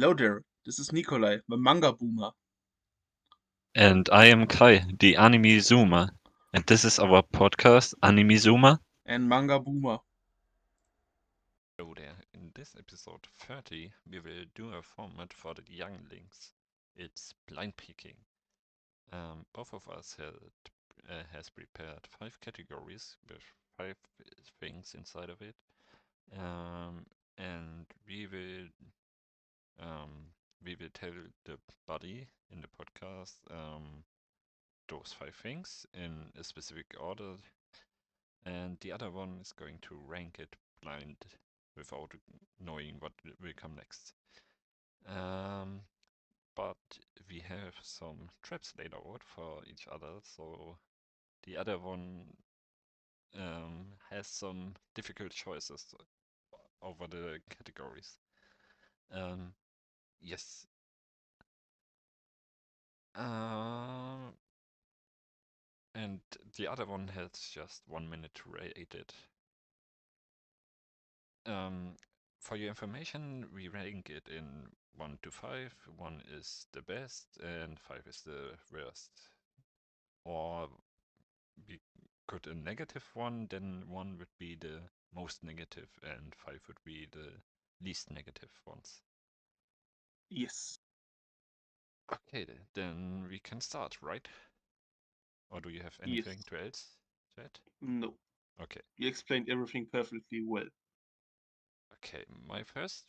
Hello there, this is Nikolai, the manga boomer. And I am Kai, the anime zoomer. And this is our podcast, Anime Zoomer. And manga boomer. Hello there. In this episode 30, we will do a format for the younglings. It's blind picking. Both of us has prepared 5 categories with 5 things inside of it. And we will tell the body in the podcast those 5 things in a specific order, and the other one is going to rank it blind without knowing what will come next. Um, but we have some traps laid out for each other, so the other one has some difficult choices over the categories. Um, yes. Uh, and the other one has just 1 minute to rate it. Um, for your information, we rank it in 1 to 5. 1 is the best and 5 is the worst. Or we could a negative one, then 1 would be the most negative and 5 would be the least negative ones. Yes. Okay, then we can start, right? Or do you have Yes. anything to else to add? No. Okay. You explained everything perfectly well. Okay, my first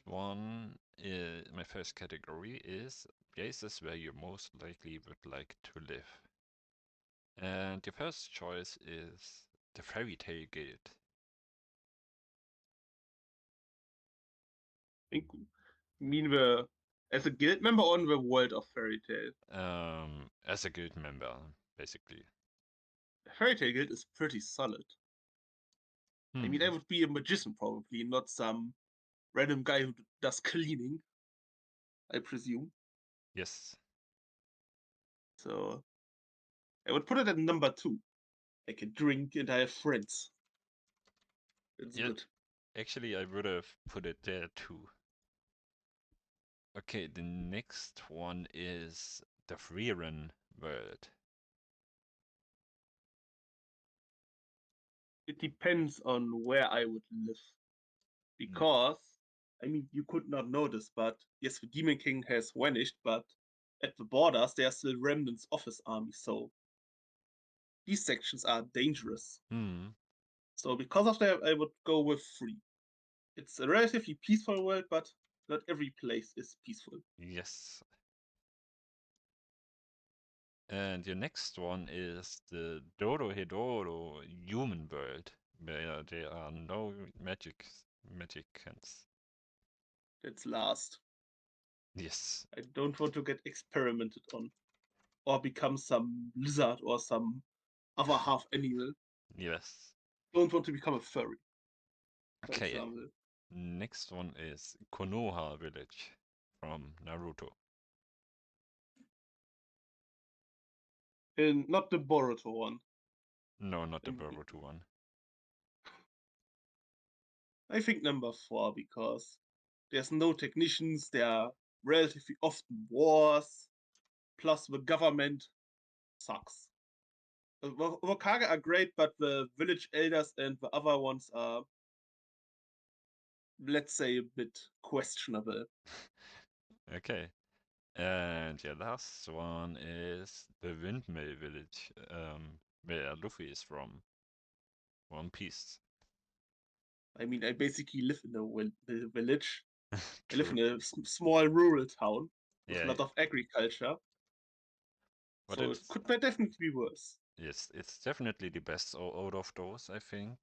category is places where you most likely would like to live. And your first choice is the Fairy Tale Guild. Think you mean the as a guild member on the world of Fairy Tail. As a guild member, basically. Fairy Tail Guild is pretty solid. I mean, I would be a magician probably, not some random guy who does cleaning, I presume. Yes. So I would put it at number 2. I can drink and I have friends. It's Yeah, good. actually, I would have put it there too. Okay, the next one is the Freerun world. It depends on where I would live. Because, I mean, you could not know this, but yes, the Demon King has vanished, but at the borders there are still remnants of his army, so these sections are dangerous. So because of that, I would go with 3. It's a relatively peaceful world, but not every place is peaceful. Yes. And your next one is the Dorohedoro human world, where there are no magicians. That's last. Yes. I don't want to get experimented on or become some lizard or some other half animal. Yes. Don't want to become a furry, for Okay. example. Next one is Konoha village from Naruto. And not the Boruto one. No, not the I Boruto one. think number 4 because there's no technicians, there are relatively often wars, plus the government sucks. The Hokage are great, but the village elders and the other ones are, let's say, a bit questionable. Okay. And your last one is the Windmill Village, where Luffy is from. One Piece. I mean, I basically live in a village. I live True. in a small rural town with a Yeah, lot of agriculture, but so it it's could definitely be worse. yes, it's definitely the best out of those, I think.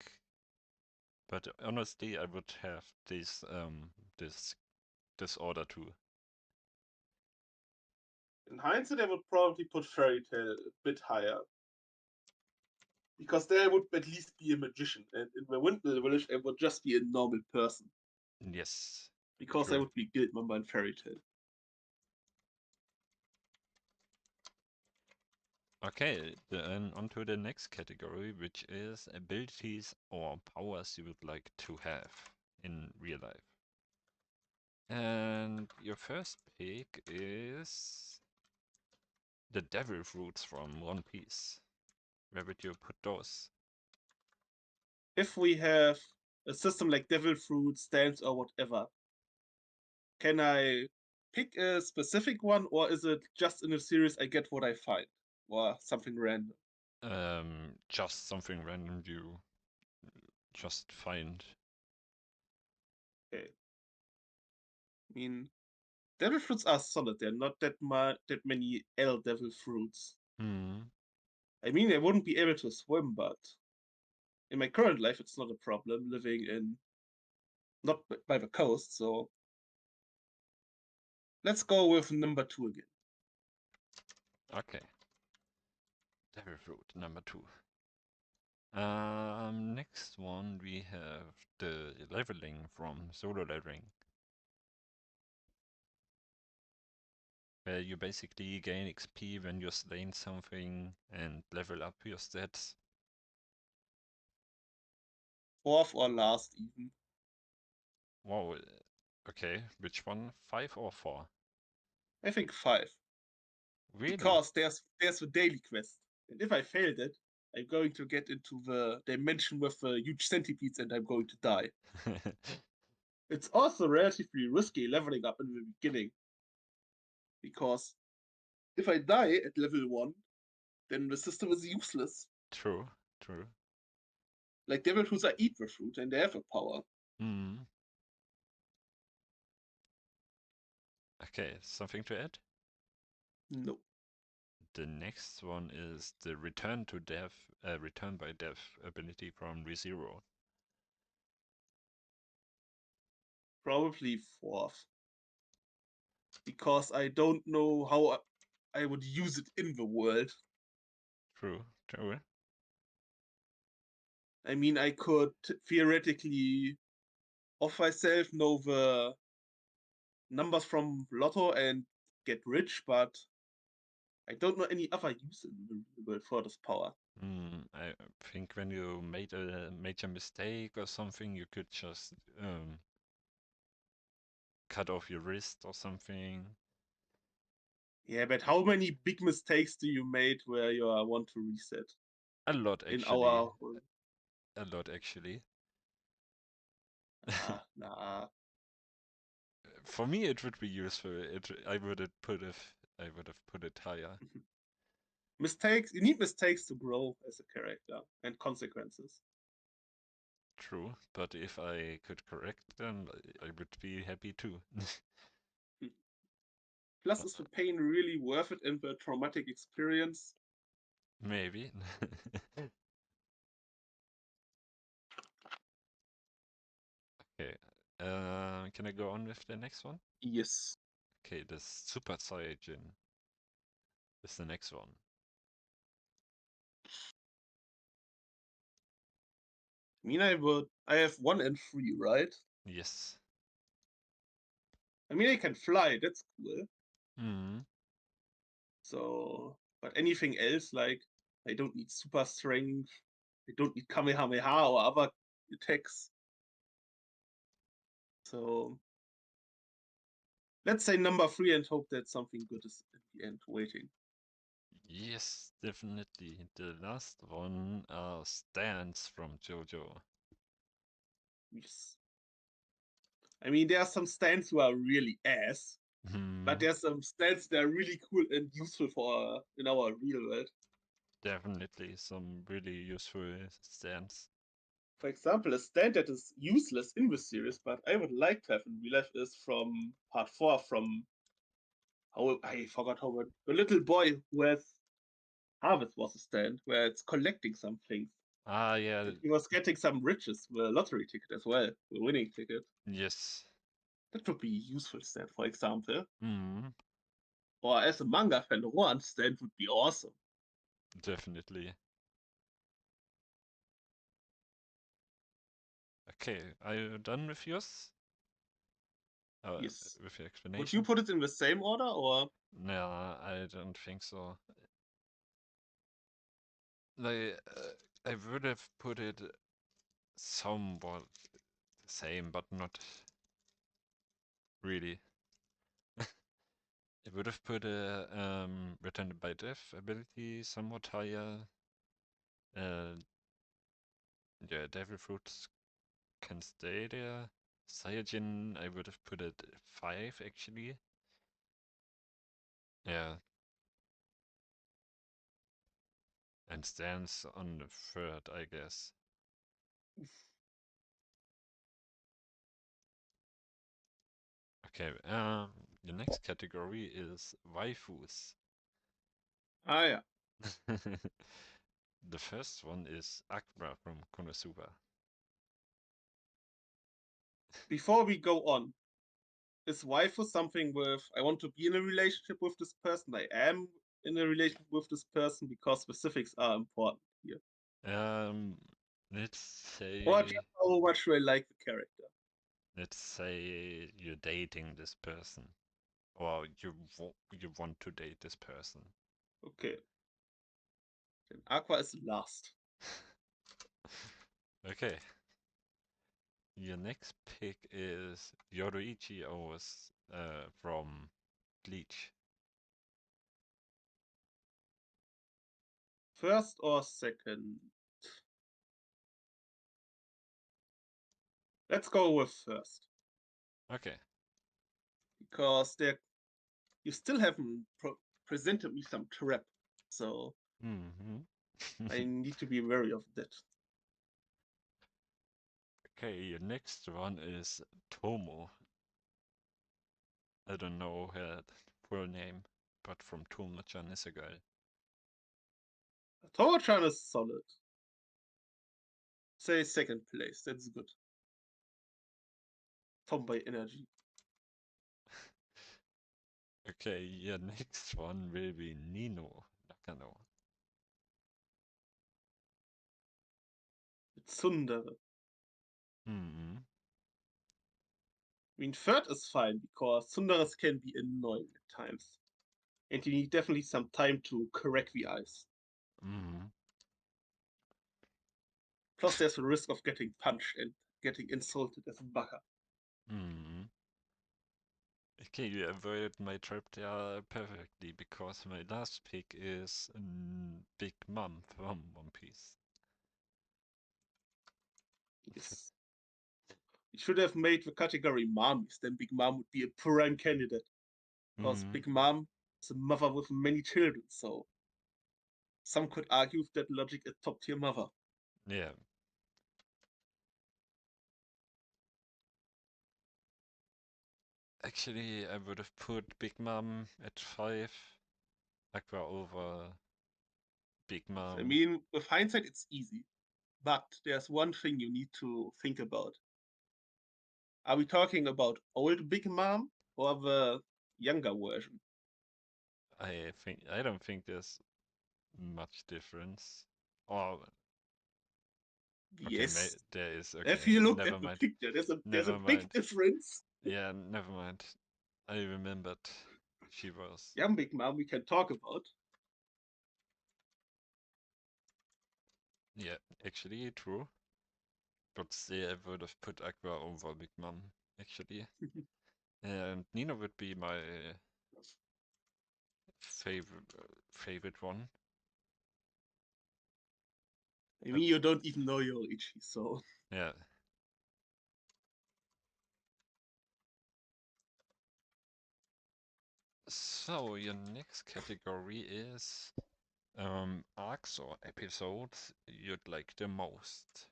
But honestly, I would have this this order too. In hindsight, I would probably put Fairy Tail a bit higher. Because there I would at least be a magician, and in the Windmill Village I would just be a normal person. Yes, Because I true. would be guild member in Fairy Tail. Okay, then on to the next category, which is abilities or powers you would like to have in real life. And your first pick is the devil fruits from One Piece. Where would you put those? If we have a system like devil fruit, stands, or whatever, can I pick a specific one, or is it just in a series I get what I find, or something random? Just something random you just find. Okay. I mean, devil fruits are solid. There are not that many L devil fruits. Hmm. I mean, I wouldn't be able to swim, but in my current life, it's not a problem living in not by the coast. So let's go with number 2 again. Okay. Devil fruit number 2. Next one we have the leveling from solo leveling. Where you basically gain XP when you're slaying something and level up your stats. Fourth or last, even. Wow. Okay, which one? 5 or 4? I think 5. Really? Because there's the daily quest. And if I failed it, I'm going to get into the dimension with the huge centipedes and I'm going to die. It's also relatively risky leveling up in the beginning. Because if I die at level 1, then the system is useless. True, true. Like devil fruits are eat the fruit and they have a power. Hmm. Okay, something to add? No. The next one is the return to death, return by death ability from ReZero. Probably fourth. Because I don't know how I would use it in the world. True, true. I mean, I could theoretically off myself know the numbers from Lotto and get rich, but I don't know any other use in the real world for this power. I think when you made a major mistake or something, you could just cut off your wrist or something. Yeah, but how many big mistakes do you made where you want to reset A lot in actually. our world? A lot actually. Nah. For me, it would be useful. I would have put it higher. Mistakes, you need mistakes to grow as a character and consequences. True, but if I could correct them, I would be happy too. Plus, is the pain really worth it in the traumatic experience? Maybe. Okay. Can I go on with the next one? Yes. Okay, the Super Saiyajin is the next one. I mean, I have 1 and 3, right? Yes. I mean, I can fly, that's cool. Hmm. So, but anything else, like, I don't need super strength, I don't need Kamehameha or other attacks. So, let's say number 3 and hope that something good is at the end waiting. Yes, definitely. The last one are stands from JoJo. Yes. I mean, there are some stands who are really ass, but Hmm. there's some stands that are really cool and useful for in our real world. Definitely some really useful stands. For example, a stand that is useless in the series, but I would like to have in real life is from part 4 from how I forgot how it, the little boy who has Harvest was a stand where it's collecting some things. Ah, yeah. And he was getting some riches, the lottery ticket as well, the winning ticket. Yes. That would be a useful stand, for example. Hmm. Or as a manga fan, one stand would be awesome. Definitely. Okay, are you done with yours? Yes. With your Would you explanation? put it in the same order or? No, I don't think so. Like, I would have put it somewhat the same, but not Really. It would have put a returned by death ability somewhat higher. Uh, yeah, devil fruits can stay there. Saiyajin, I would have put it 5 actually. Yeah. And stands on the third, I guess. Okay, the next category is waifus. Ah, yeah. The first one is Akra from Konosuba. Before we go on, is waifu something with I want to be in a relationship with this person? I am in a relationship with this person because specifics are important here. Um, let's Or just say how much do I like the character? you're dating this person, or you want to date this person. Okay. Then Aqua is last. Okay. Your next pick is Yoruichi O's from Bleach. First or second? Let's go with first. Okay. Because you still haven't presented me some trap. So I need to be wary of that. Okay, your next one is Tomo. I don't know her full name, but from Tomo-chan is a girl. Tomo-chan is solid. Say second place. That's good. Tomboy energy. Okay, your next one will be Nino Nakano. It's Tsundere. Hmm. I mean, third is fine because Tsunderes can be annoying at times. And you need definitely some time to correct the eyes. Hmm. Plus, there's a risk of getting punched and getting insulted as a bugger. Hmm. Okay, you avoided my trap there perfectly because my last pick is Big Mom from One Piece. Yes. You should have made the category mommies, then Big Mom would be a prime candidate. Because Hmm. Big Mom is a mother with many children, so some could argue with that logic a top tier mother. Yeah. Actually, I would have put Big Mom at 5, Aqua over Big I Mom. mean, with hindsight, it's easy. But there's one thing you need to think about. Are we talking about old Big Mom or the younger version? I don't think there's much difference. Or okay, Yes. there is. If Okay, you look never at the mind. picture, there's a Never big mind. difference. Yeah, never mind. I remembered she was. Young Big Mom we can talk about. Yeah, actually true. But still, I would have put Aqua over Big Mom. Actually, and Nina would be my favorite one. I mean, you don't even know Yoichi, so Yeah. So your next category is arcs or episodes you'd like the most.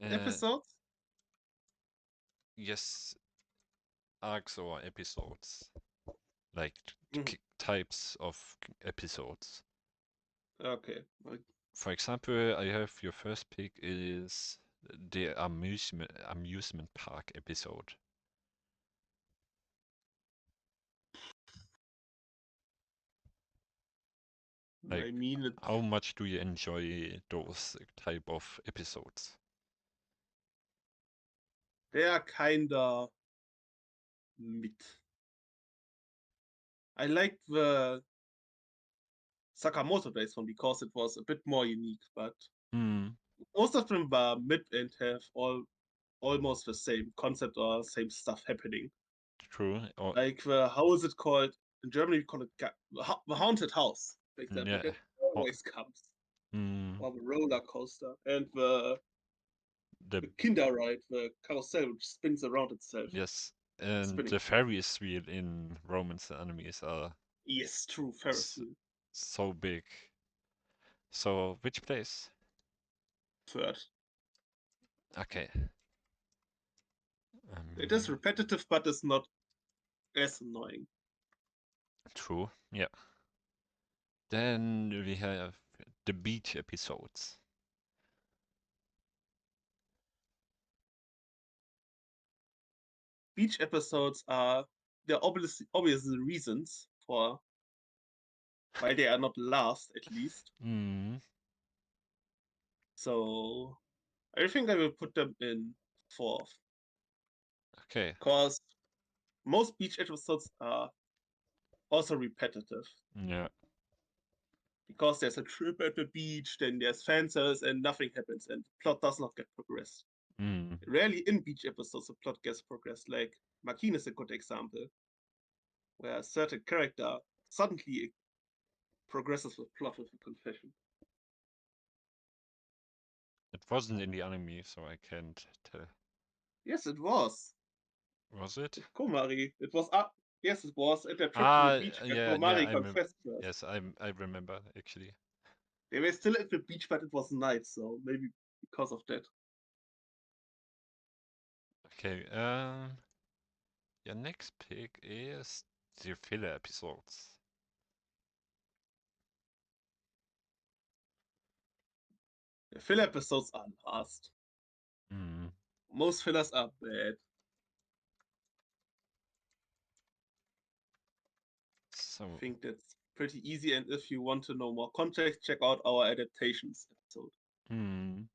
episodes. Yes, arcs or episodes, like Mhm. types of episodes. Okay. For example, I have your first pick is the amusement park episode. Like, I mean, how much do you enjoy those type of episodes? they are kinda mid. I like the Sakamoto Days one because it was a bit more unique, but Hmm. most of them were mid and have all almost the same concept or same stuff happening. True. Or Like how is it called in Germany? We call it the haunted house, for example. yeah. That Ho- always comes, mm, or the roller coaster and the the Kinder ride, the carousel which spins around itself, yes, and spinning. the Ferris wheel in Romans enemies are Yes, true. Ferris s- wheel. so big. So which place? Third. Okay. It is Um, repetitive, but it's not as annoying. True. Yeah. Then we have the beach episodes. Beach episodes are there are obviously reasons for why they are not last at least. Mm, So I think I will put them in fourth. okay. Because most beach episodes are also repetitive. Yeah. Because there's a trip at the beach, then there's fences, and nothing happens, and the plot does not get progressed. Mm, Rarely in beach episodes the plot gets progressed. Like Marquine is a good example, where a certain character suddenly progresses with plot with a confession. it wasn't in the anime, so I can't tell. Yes, it was. Was it? With Komari. It was up. Yes, it was at their trip to the Ah, beach where yeah, yeah. Komari confessed first. Yes, I remember actually. They were still at the beach, but it was night, so maybe because of that. Okay. Your next pick is the filler episodes. The filler episodes are last. Mm, Most fillers are bad. I so, think that's pretty easy, and if you want to know more context, check out our adaptations episode. mm,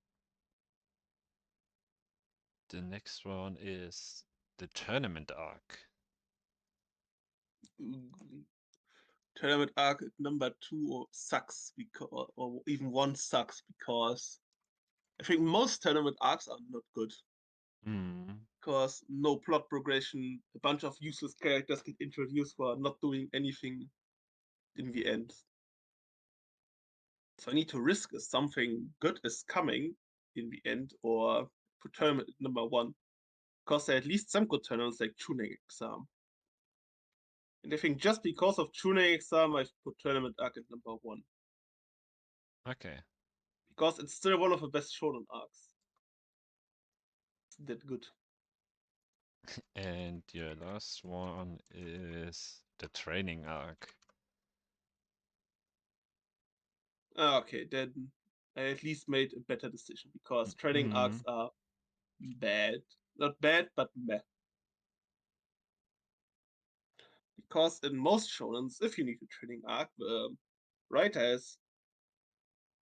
the next one is the tournament arc. Tournament arc number 2 sucks because, or even 1 sucks because I think most tournament arcs are not good. Mm, Because no plot progression, a bunch of useless characters get introduced who are not doing anything in the end. So I need to risk if something good is coming in the end, or put tournament number 1. Because there are at least some good tournaments like tuning exam. And I think just because of tuning exam, I've put tournament arc at number 1. okay. Because it's still one of the best shonen arcs. It's that good. And your last one is the training arc. Okay, then I at least made a better decision because training arcs Mm, are bad. Not bad, but meh. Because in most shonens, if you need a training arc, the writer has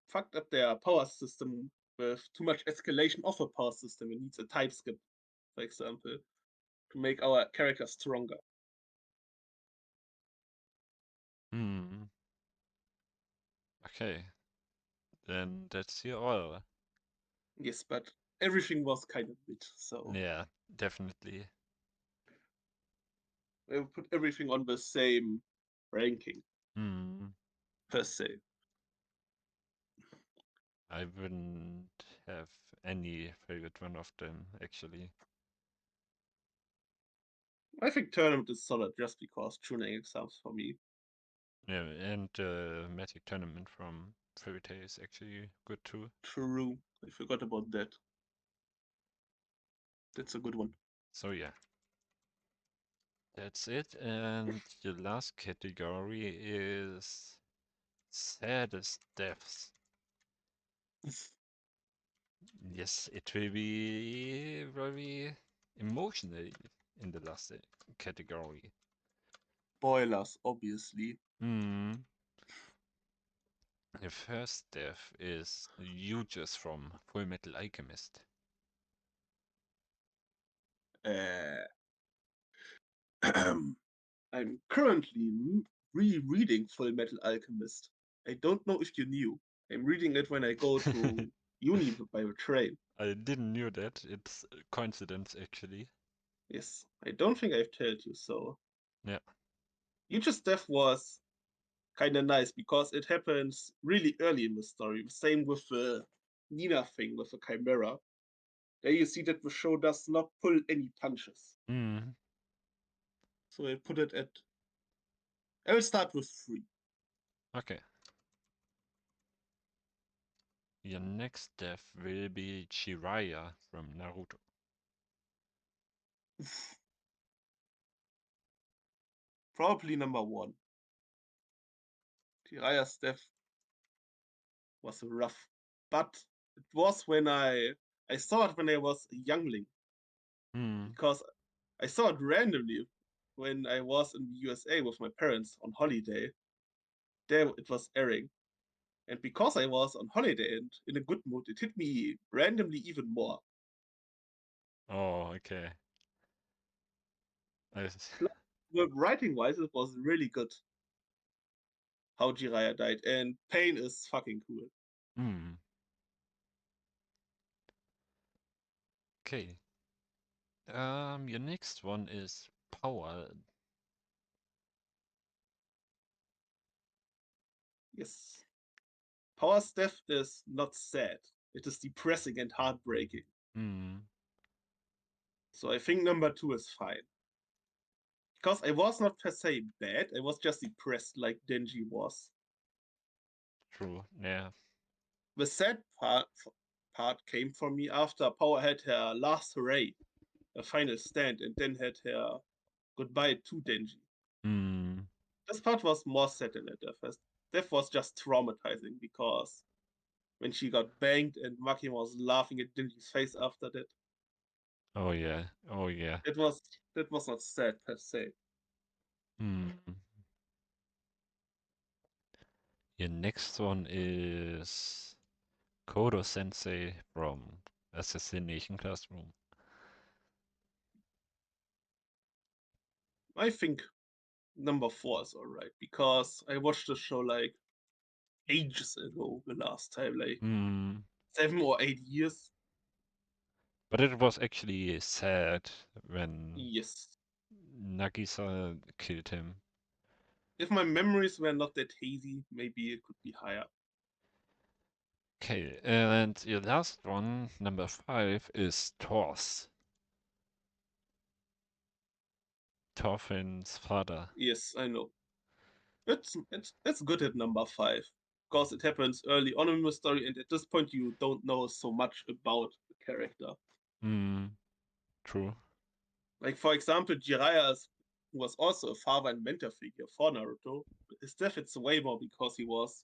fucked up their power system with too much escalation of a power system. It needs a type skip, for example, to make our character stronger. mm, okay. Then that's your all. Yes, but everything was kind of mid, so Yeah, definitely. I put everything on the same ranking Mm, per se. I wouldn't have any favorite one of them, actually. I think tournament is solid just because tuning exams for me. Yeah, and Magic Tournament from Fairy Tail is actually good too. True, I forgot about that. That's a good one. So yeah, that's it. And the last category is saddest deaths. Yes, it will be very emotional in the last category. Spoilers, obviously. Hmm. The first death is Yujas from Full Metal Alchemist. Uh, I'm currently rereading Full Metal Alchemist. I don't know if you knew. I'm reading it when I go to uni by the train. I didn't knew that. It's a coincidence, actually. Yes, I don't think I've told you so. Yeah. Yuji's death was kind of nice because it happens really early in the story. Same with the Nina thing with the Chimera. There you see that the show does not pull any punches. Mm. So I put it at. I will start with 3. Okay. Your next death will be Jiraiya from Naruto. Probably number 1. Jiraiya's death was rough, but it was when I saw it when I was a youngling Mm. because I saw it randomly when I was in the USA with my parents on holiday. There it was airing. And because I was on holiday and in a good mood, it hit me randomly even more. Oh, okay. I Plus, the writing wise, it was really good how Jiraiya died, and Pain is fucking cool. Mm. Okay. Your next one is Power. Yes. Power's death is not sad, it is depressing and heartbreaking. Mm. So I think number 2 is fine. Because I was not per se bad, I was just depressed like Denji was. True. Yeah. The sad part came for me after Power had her last hooray, a final stand, and then had her goodbye to Denji. Mm. This part was more sad than the death. Death was just traumatizing because when she got banged and Maki was laughing at Denji's face after that, Oh yeah. Oh yeah. it was that was not sad per se. Mm. Your next one is Kodo Sensei from Assassination Classroom. I think number 4 is alright because I watched the show like ages ago the last time, like Mm. 7 or 8 years. But it was actually sad when Yes. Nagisa killed him. If my memories were not that hazy, maybe it could be higher. Okay, and your last one, number 5, is Thor's. Thorfinn's father. Yes, I know. It's good at number 5 because it happens early on in the story, and at this point you don't know so much about the character. Hmm, true. Like for example, Jiraiya was also a father and mentor figure for Naruto. His death it's way more because he was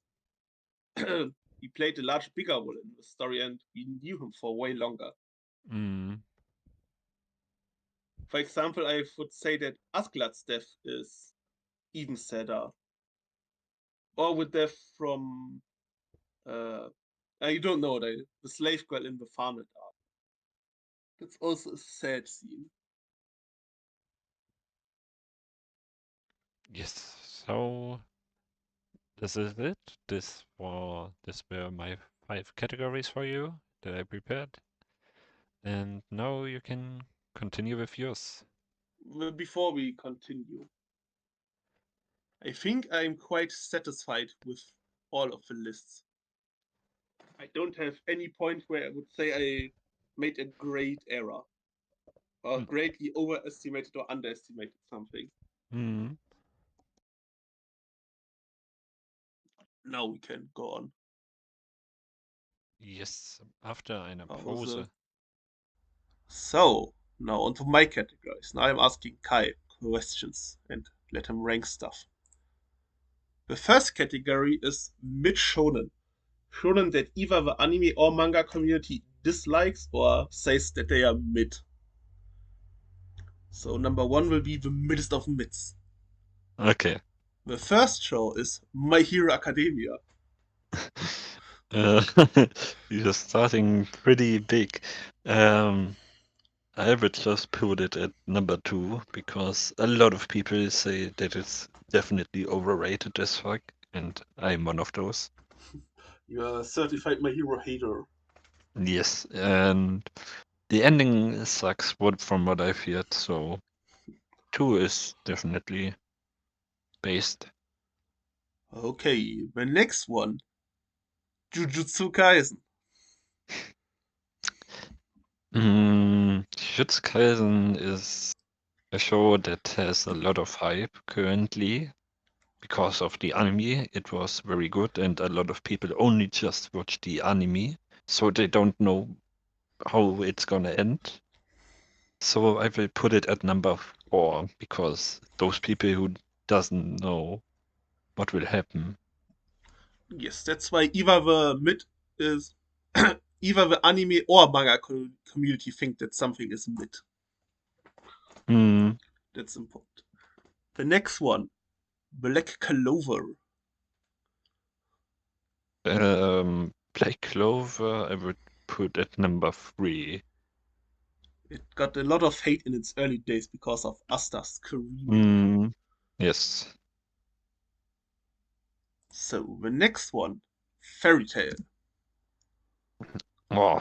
he played a large bigger role in the story, and we knew him for way longer. Hmm, For example, I would say that Askeladd's death is even sadder, or with death from uh, you don't know the slave girl in the farmland arc. That's also a sad scene. yes. So this is it. This were my 5 categories for you that I prepared. And now you can continue with yours. Before we continue, I think I'm quite satisfied with all of the lists. I don't have any point where I would say I made a great error or Mm. greatly overestimated or underestimated something. Hmm. Now we can go on. Yes, after einer Pause. Pause. So, now onto my categories. Now I'm asking Kai questions and let him rank stuff. The first category is mid shonen. Shonen that either the anime or manga community dislikes or says that they are mid. So number 1 will be the middest of mids. Okay. The first show is My Hero Academia. Uh, you're starting pretty big. Um, I would just put it at number 2 because a lot of people say that it's definitely overrated as fuck, and I'm one of those. You're a certified My Hero hater. Yes, and the ending sucks from what I've heard, so 2 is definitely based. Okay, the next one, Jujutsu Kaisen. Jujutsu Kaisen is a show that has a lot of hype currently because of the anime. It was very good, and a lot of people only just watch the anime, so they don't know how it's gonna end. So I will put it at number 4 because those people who doesn't know what will happen. Yes, that's why either the mid is either the anime or manga community think that something is mid. Hmm. That's important. The next one, Black Clover. Black Clover, I would put at number 3. It got a lot of hate in its early days because of Asta screaming. Hmm. Yes. So the next one, Fairy Tail. Oh,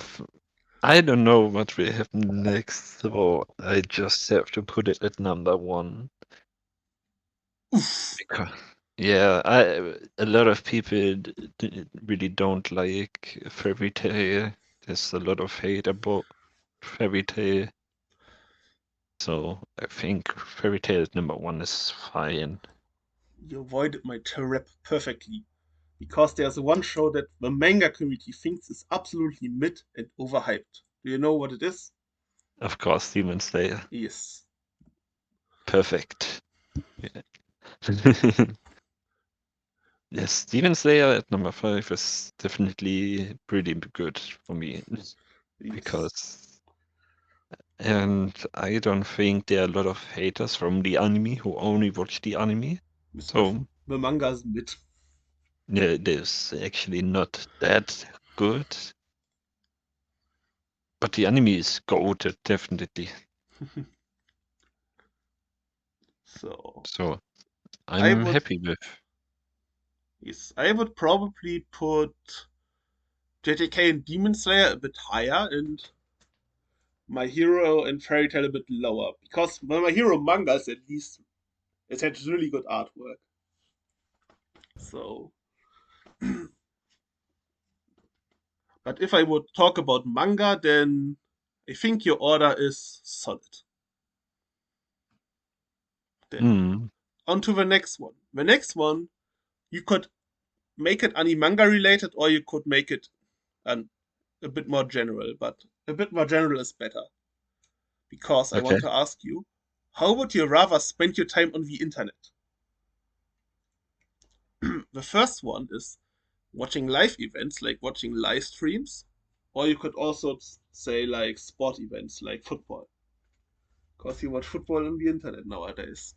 I don't know what will happen next, so I just have to put it at number 1. Oof. Because, yeah, a lot of people really don't like Fairy Tail. There's a lot of hate about Fairy Tail. So I think Fairy Tail number 1 is fine. You avoided my trap perfectly. Because there's one show that the manga community thinks is absolutely mid and overhyped. Do you know what it is? Of course, Demon Slayer. Yes. Perfect. Yeah. Yes, Demon Slayer at number 5 is definitely pretty good for me Yes. because, and I don't think there are a lot of haters from the anime who only watch the anime. Yes, So the manga is mid. yeah, it is actually not that good, but the anime is goated definitely. So So I I'm would happy with. yes, I would probably put JJK and Demon Slayer a bit higher and My Hero and Fairy Tail a bit lower. Because My Hero mangas at least it had really good artwork. So but if I would talk about manga, then I think your order is solid. Then Mm, on to the next one. The next one, you could make it manga related or you could make it an, a bit more general, but a bit more general is better. Because I okay. want to ask you, how would you rather spend your time on the internet? The first one is watching live events, like watching live streams, or you could also say like sport events, like football, because you watch football on the internet nowadays.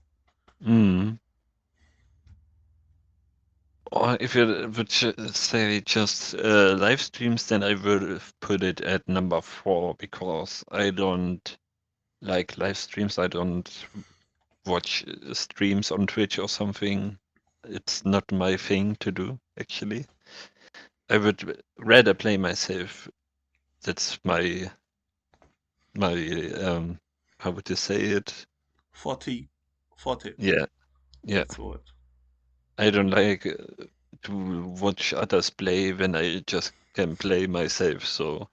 Mm. Or if you would say just live streams, then I would put it at number 4 because I don't like live streams. I don't watch streams on Twitch or something. It's not my thing to do, actually. I would rather play myself. That's my how would you say it? 40, 40. Yeah, yeah. That's what. I don't like to watch others play when I just can play myself. So,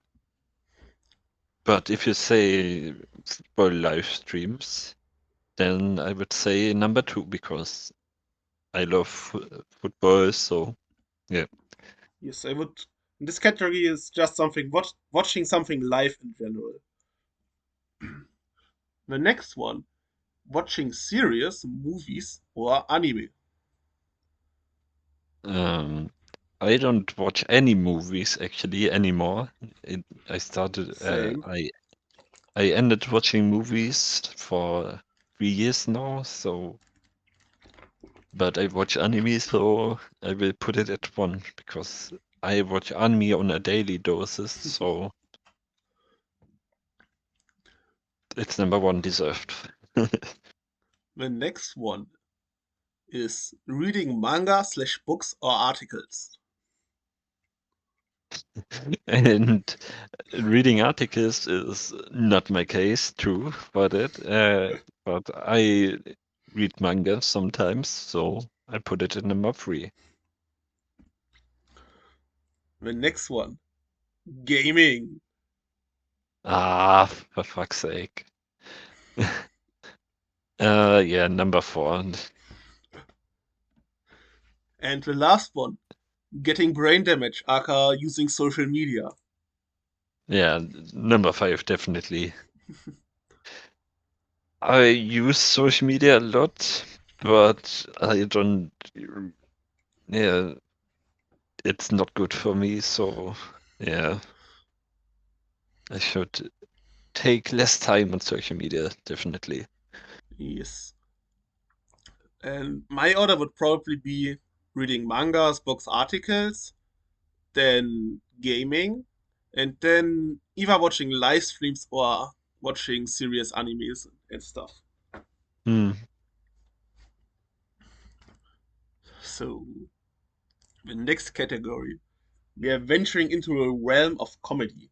but if you say for live streams, then I would say number 2 because I love football. So, yeah. Yes, I would. This category is just something watching something live in general. The next one, watching series, movies, or anime. Um, I don't watch any movies actually anymore. I started. Same. I ended watching movies for 3 years now. So, but I watch anime, so I will put it at 1 because I watch anime on a daily basis. So it's number 1 deserved. The next one is reading manga slash books or articles. And reading articles is not my case, true, for that. But I read manga sometimes, so I put it in number 3. The next one, gaming. Ah, for fuck's sake. Yeah, number 4. And the last one, getting brain damage, aka using social media. Yeah, number 5, definitely. I use social media a lot, but I don't. Yeah, it's not good for me, so yeah, I should take less time on social media, definitely. Yes. And my order would probably be reading mangas, books, articles, then gaming, and then either watching live streams or watching serious animes and stuff. Hmm. So, the next category, we are venturing into a realm of comedy.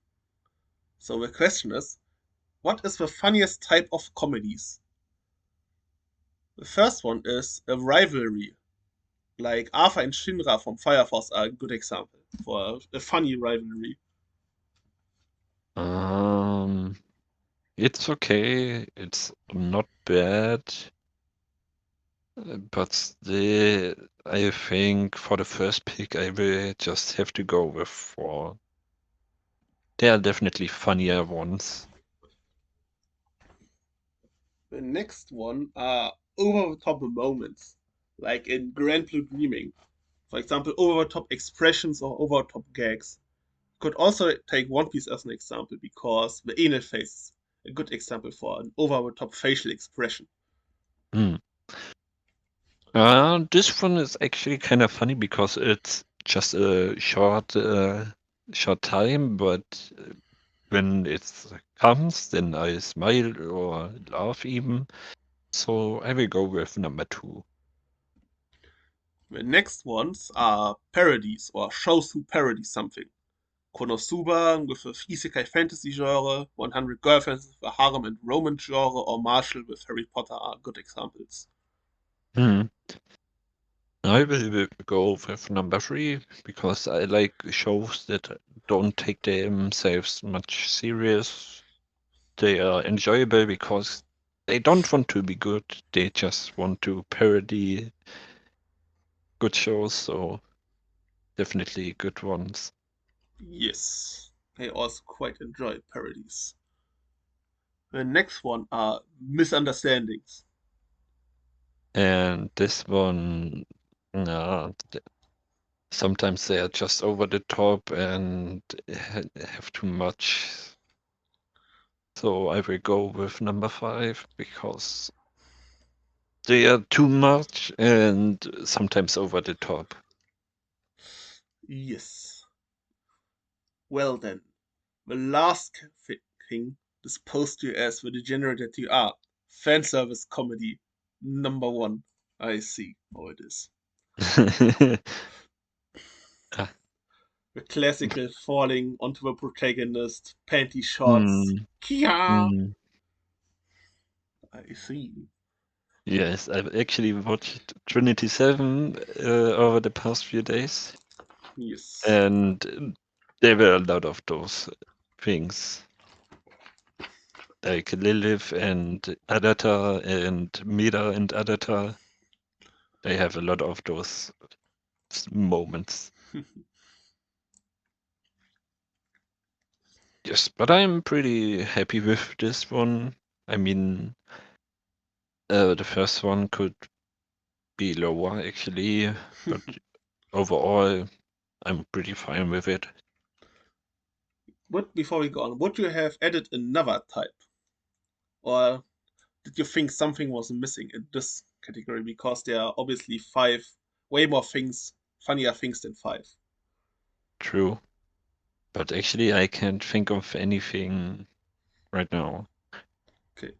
So, the question is, what is the funniest type of comedies? The first one is a rivalry, like Arthur and Shinra from Fire Force are a good example for a funny rivalry. Um, it's okay. It's not bad, but I think for the first pick, I will just have to go with 4. There are definitely funnier ones. The next one are over the top moments, like in Grand Blue Dreaming. For example, over the top expressions or over the top gags. Could also take One Piece as an example because the Enel face is a good example for an over the top facial expression. Hmm. This one is actually kind of funny because it's just a short time, but when it comes, then I smile or laugh even. So I will go with number 2. The next ones are parodies or shows who parody something. Konosuba with the isekai fantasy genre, 100 Girlfriends with the harem and romance genre, or Marshall with Harry Potter are good examples. Hmm. I will go with number 3 because I like shows that don't take themselves much serious. They are enjoyable because they don't want to be good. They just want to parody good shows, so definitely good ones. Yes, I also quite enjoy parodies. The next one are misunderstandings. And this one, sometimes they are just over the top and have too much. So I will go with number 5 because they are too much and sometimes over the top. Yes. Well then, the last thing disposed to you as the degenerate that you are. Fan service comedy. Number one. I see how it is. Ah, The classical falling onto the protagonist, panty shots. mm, Kia! mm. I see. Yes, I've actually watched Trinity 7 over the past few days, Yes. and there were a lot of those things, like Lilith and Adata and Mida and Adata. They have a lot of those moments. Yes, but I'm pretty happy with this one. I mean, the first one could be lower actually, but overall, I'm pretty fine with it. But before we go on, would you have added another type? Or did you think something was missing in this category? Because there are obviously five, way more things, funnier things than five. True. But actually, I can't think of anything right now. Okay.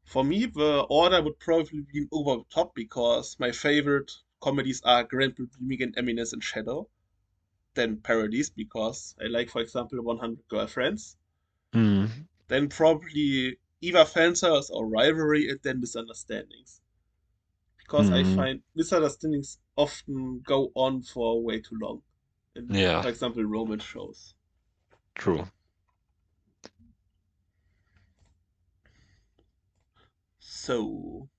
For me, the order would probably be over the top because my favorite comedies are Grand Blue Dreaming and Eminence in Shadow. then parodies, because I like, for example, 100 Girlfriends. Mm. Then probably either fan service or rivalry, and then misunderstandings. Because I Mm. find misunderstandings often go on for way too long. In, Yeah, for example, romance shows. true. So,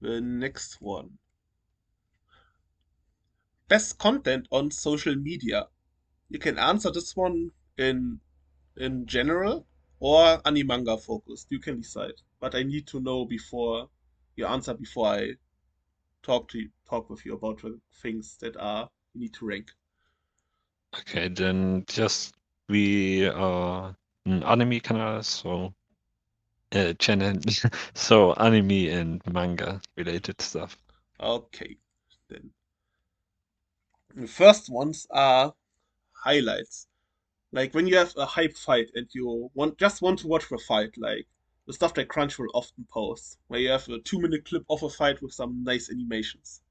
the next one. Best content on social media. You can answer this one in general or manga focused. You can decide. But I need to know before you answer before I talk with you about the things that are you need to rank. Okay, then just we are an anime channel, so channel, so anime and manga related stuff. Okay. Then the first ones are highlights. Like when you have a hype fight and you want to watch the fight, like the stuff that Crunchyroll often posts, where you have a 2 minute clip of a fight with some nice animations.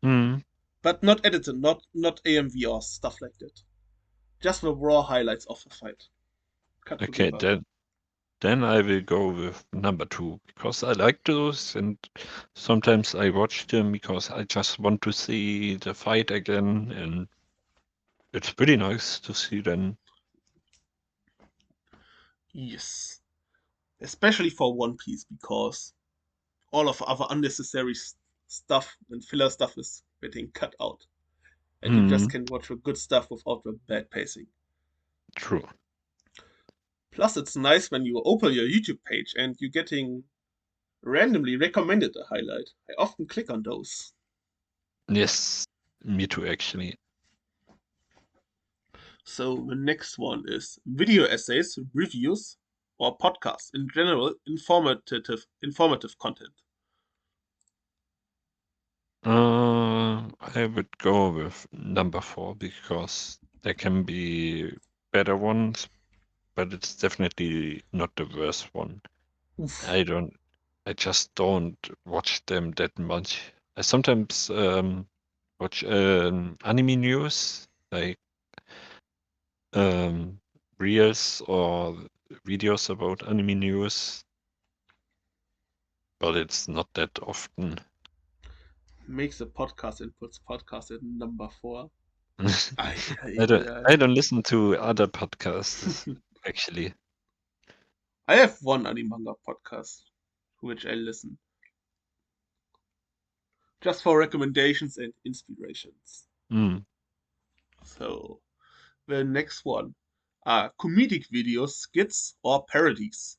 Mm. But not edited, not AMV or stuff like that. Just the raw highlights of the fight. Cut Okay, together. then I will go with number two because I like those and sometimes I watch them because I just want to see the fight again and it's pretty nice to see them. Yes. Especially for One Piece, because all of other unnecessary stuff and filler stuff is getting cut out. And you just Mm. can watch the good stuff without the bad pacing. True. Plus, it's nice when you open your YouTube page and you're getting randomly recommended a highlight. I often click on those. Yes, me too actually. So the next one is video essays, reviews, or podcasts. In general, informative content. I would go with number four because there can be better ones, but it's definitely not the worst one. Oof. I don't, I just don't watch them that much. I sometimes watch anime news, like um, reels or videos about anime news, but it's not that often. Makes a podcast and puts podcast at number four. Ay, I ay, don't, ay. I don't listen to other podcasts actually. I have one manga podcast, which I listen, just for recommendations and inspirations. Mm. So, the next one are comedic videos, skits, or parodies.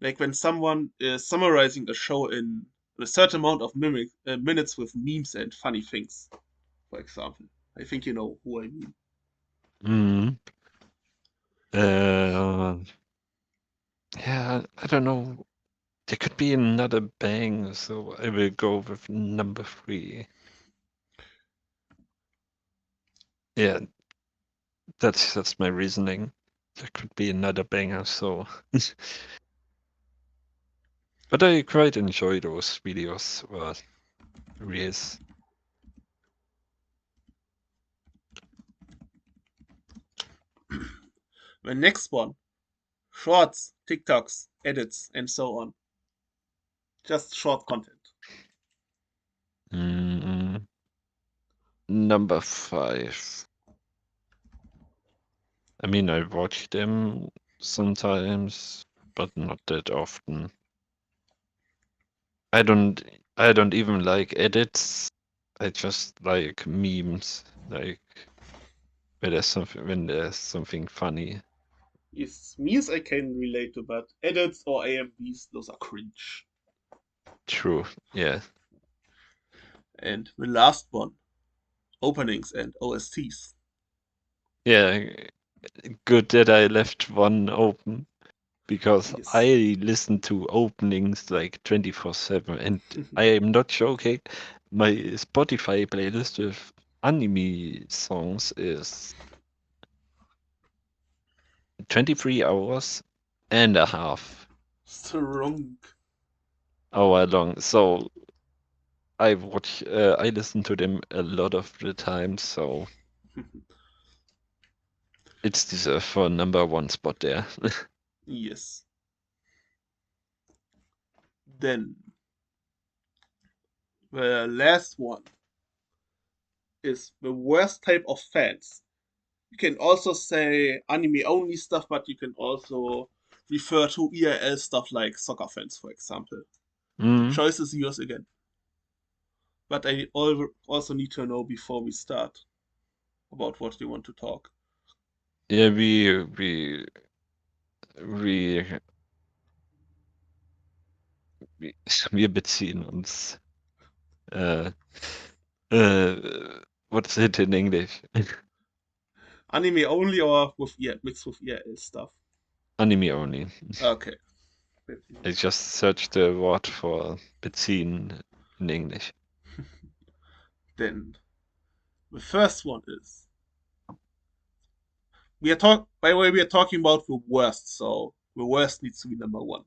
Like when someone is summarizing a show in a certain amount of minutes with memes and funny things, for example. I think you know who I mean. Mm. Uh, yeah, I don't know. There could be another bang, so I will go with number three. Yeah, that's my reasoning. There could be another banger, so. But I quite enjoy those videos or reels. The next one, shorts, TikToks, edits, and so on. Just short content. Mm, number five. I mean, I watch them sometimes, but not that often. I don't I don't even like edits. I just like memes, like when there's something funny. Yes, memes I can relate to, but edits or AMVs, those are cringe. True. Yeah. And the last one, openings and OSTs. Yeah. Good that I left one open because Yes. I listen to openings like 24/7 and I am not joking. My Spotify playlist with anime songs is 23 hours and a half Strong. hour long. So I listen to them a lot of the time. So It's deserved for #1 spot there. Yes. Then the last one is the worst type of fans. You can also say anime only stuff, but you can also refer to EIL stuff like soccer fans, for example. The Mm. choice is yours again. But I also need to know before we start about what we want to talk. Yeah, we wir beziehen uns äh, what's it in English? Anime only or with mixed with EIL stuff? Anime only. Okay. I just searched the word for beziehen in English. Then the first one is by the way, we are talking about the worst, so the worst needs to be #1.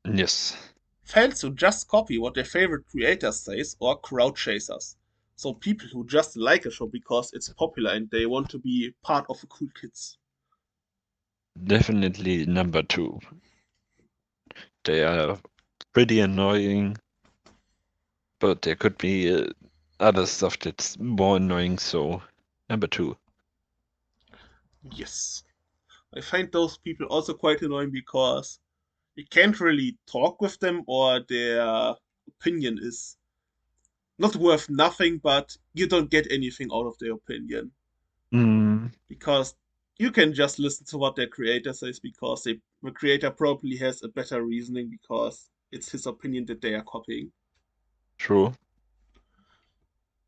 Yes. Fans who just copy what their favorite creator says or crowd chasers. So people who just like a show because it's popular and they want to be part of the cool kids. Definitely #2. They are pretty annoying, but there could be other stuff that's more annoying, so #2. Yes. I find those people also quite annoying because you can't really talk with them or their opinion is not worth nothing, but you don't get anything out of their opinion. Mm, Because you can just listen to what their creator says because the creator probably has a better reasoning because it's his opinion that they are copying. true.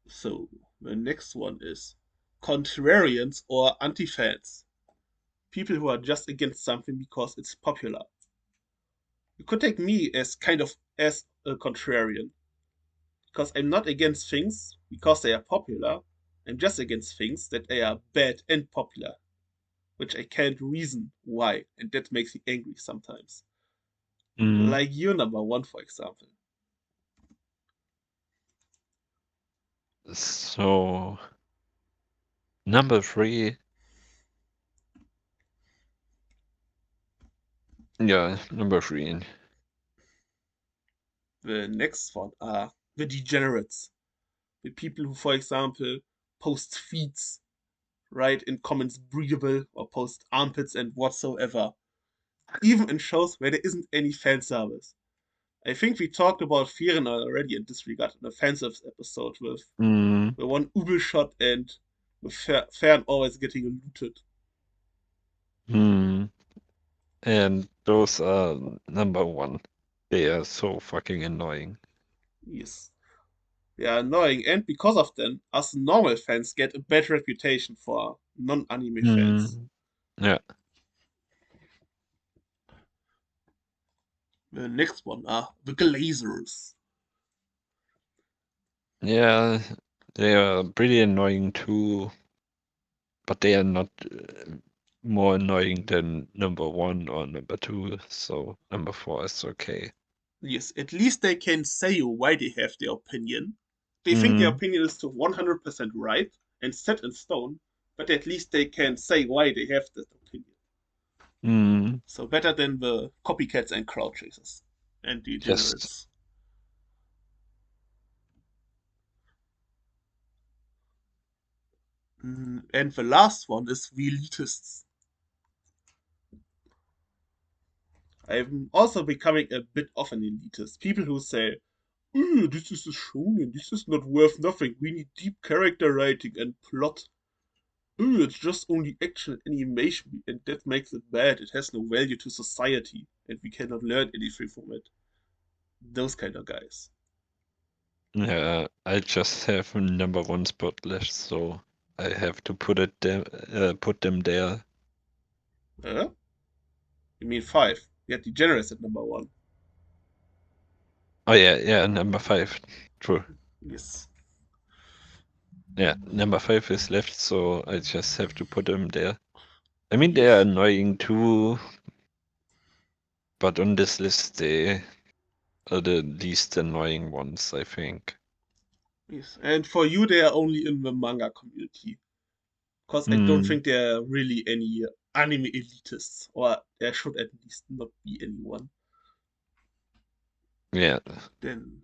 So the next one is contrarians or anti-fans. People who are just against something because it's popular. You could take me as kind of as a contrarian because I'm not against things because they are popular. I'm just against things that they are bad and popular, which I can't reason why, and that makes me angry sometimes. Mm, Like you, #1, for example. so #3. Yeah, #3. The next one are the degenerates, the people who, for example, post feeds, write in comments breathable, or post armpits and whatsoever, even in shows where there isn't any fan service. I think we talked about Fearon already in this regard in a fan service episode with Mm, the one Ubel shot and with Fern always getting looted. mm. And those are #1. They are so fucking annoying. Yes. They are annoying, and because of them, us normal fans get a bad reputation for non-anime fans. Mm, yeah. The next one are the Glazers. Yeah, they are pretty annoying too, but they are not more annoying than #1 or #2, so #4 is okay. Yes, at least they can say why they have their opinion. They think their Mm, opinion is to 100% right and set in stone, but at least they can say why they have that opinion. mm, So better than the copycats and crowd chasers and yes. degenerates. And the last one is the elitists. I'm also becoming a bit of an elitist. People who say, "Oh, this is a shonen, this is not worth nothing. We need deep character writing and plot. Oh, it's just only action and animation, and that makes it bad. It has no value to society, and we cannot learn anything from it." Those kind of guys. Yeah, I just have a #1 spot left, so I have to put them there. You mean 5? You had degenerates at #1. Oh yeah, yeah, #5. True. Yes. Yeah, #5 is left, so I just have to put them there. I mean, they are Yes. annoying too, but on this list they are the least annoying ones, I think. Yes. And for you, they are only in the manga community. Because I don't think there are really any anime elitists, or there should at least not be anyone. Yeah. Then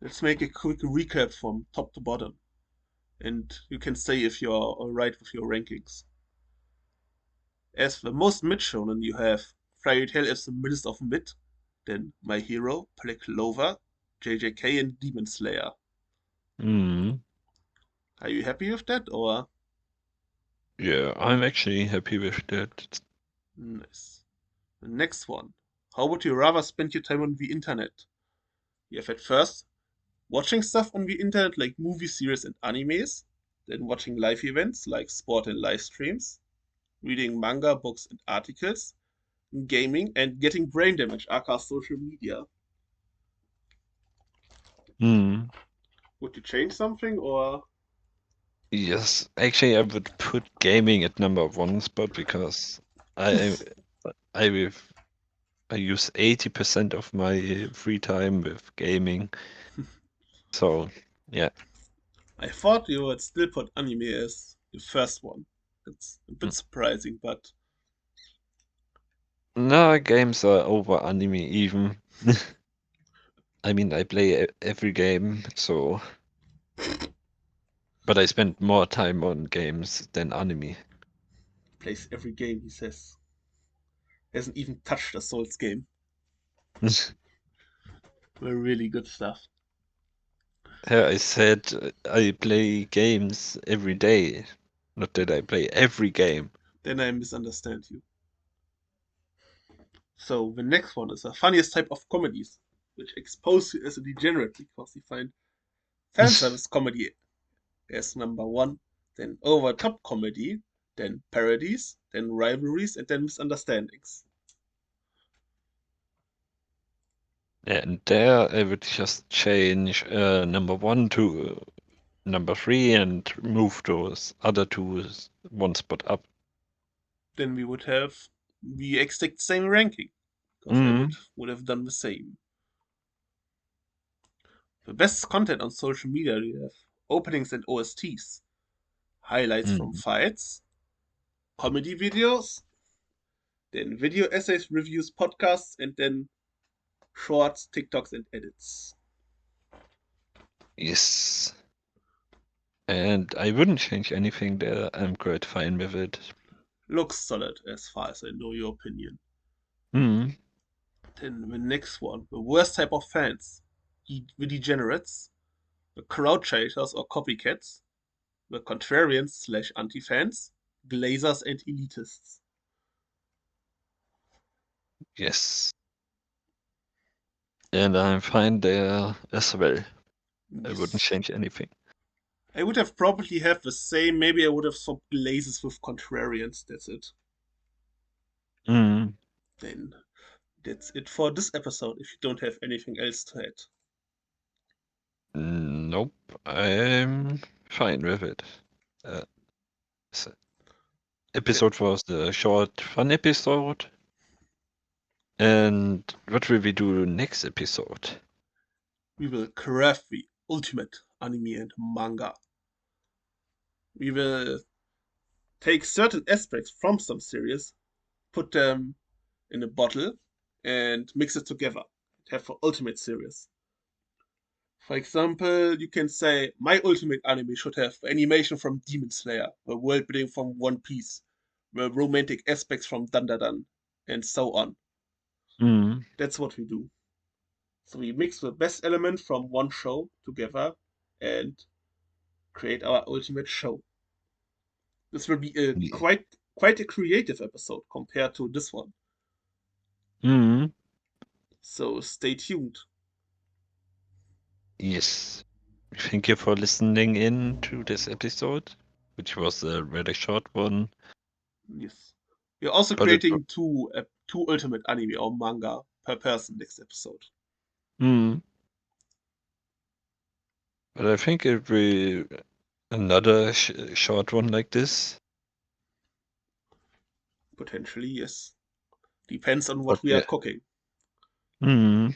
let's make a quick recap from top to bottom, and you can say if you're alright with your rankings. As the most mid shonen, you have Fairy Tail as the middest of mid, then My Hero, Black Clover, JJK, and Demon Slayer. Mm. Are you happy with that, or? Yeah, I'm actually happy with that. Nice. The next one. How would you rather spend your time on the internet? You have at first watching stuff on the internet like movie series and animes, then watching live events like sport and live streams, reading manga, books, and articles, gaming, and getting brain damage, aka social media. Mm. Would you change something, or? Yes, actually, I would put gaming at number one spot because I I with I use 80% of my free time with gaming. So yeah. I thought you would still put anime as the first one. It's a bit Mm. surprising, but No, games are over anime even. I mean, I play every game, so but I spend more time on games than anime. plays every game, he says. Hasn't even touched a Souls game. They're really good stuff. Yeah, I said I play games every day. Not that I play every game. Then I misunderstand you. So the next one is the funniest type of comedies, which expose you as a degenerate because you find fan service comedy as number one, then over top comedy, then parodies, then rivalries, and then misunderstandings. And there I would just change number one to number three and move those other two one spot up. Then we would have the exact same ranking, because I Mm. would have done the same. The best content on social media, you have openings and OSTs, highlights from Mm. fights, comedy videos, then video essays, reviews, podcasts, and then shorts, TikToks, and edits. Yes. And I wouldn't change anything there. I'm quite fine with it. Looks solid as far as I know your opinion. Mm. Then the next one, the worst type of fans. The degenerates, the crowd chasers or copycats, the contrarians slash anti-fans, glazers and elitists. Yes. And I'm fine there as well. I wouldn't Yes. change anything. I would have probably have the same. Maybe I would have swapped glazes with contrarians. That's it. Mm. Then that's it for this episode. If you don't have anything else to add. Nope. I'm fine with it. Uh, so Okay. episode was the short fun episode. And what will we do next episode? We will craft the ultimate anime and manga. We will take certain aspects from some series, put them in a bottle, and mix it together. Have for ultimate series. For example, you can say my ultimate anime should have animation from Demon Slayer, the world building from One Piece, the romantic aspects from Dandadan, and so on. Mm. That's what we do. So we mix the best element from one show together and create our ultimate show. This will be a Yeah. quite a creative episode compared to this one. Mm. So stay tuned. Yes. Thank you for listening in to this episode, which was a really short one, Yes. We're also but it. creating two ultimate anime or manga per person next episode. Mm. But I think it will be another short one like this. Potentially, yes. Depends on But what we are yeah. cooking. Mm.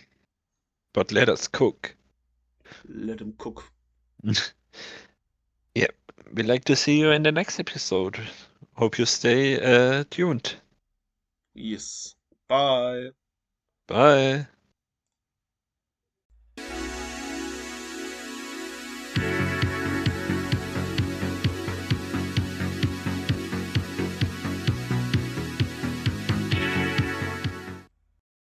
But let us cook. Let them cook. Yeah. we like to see you in the next episode. Hope you stay tuned. Yes. Bye. Bye.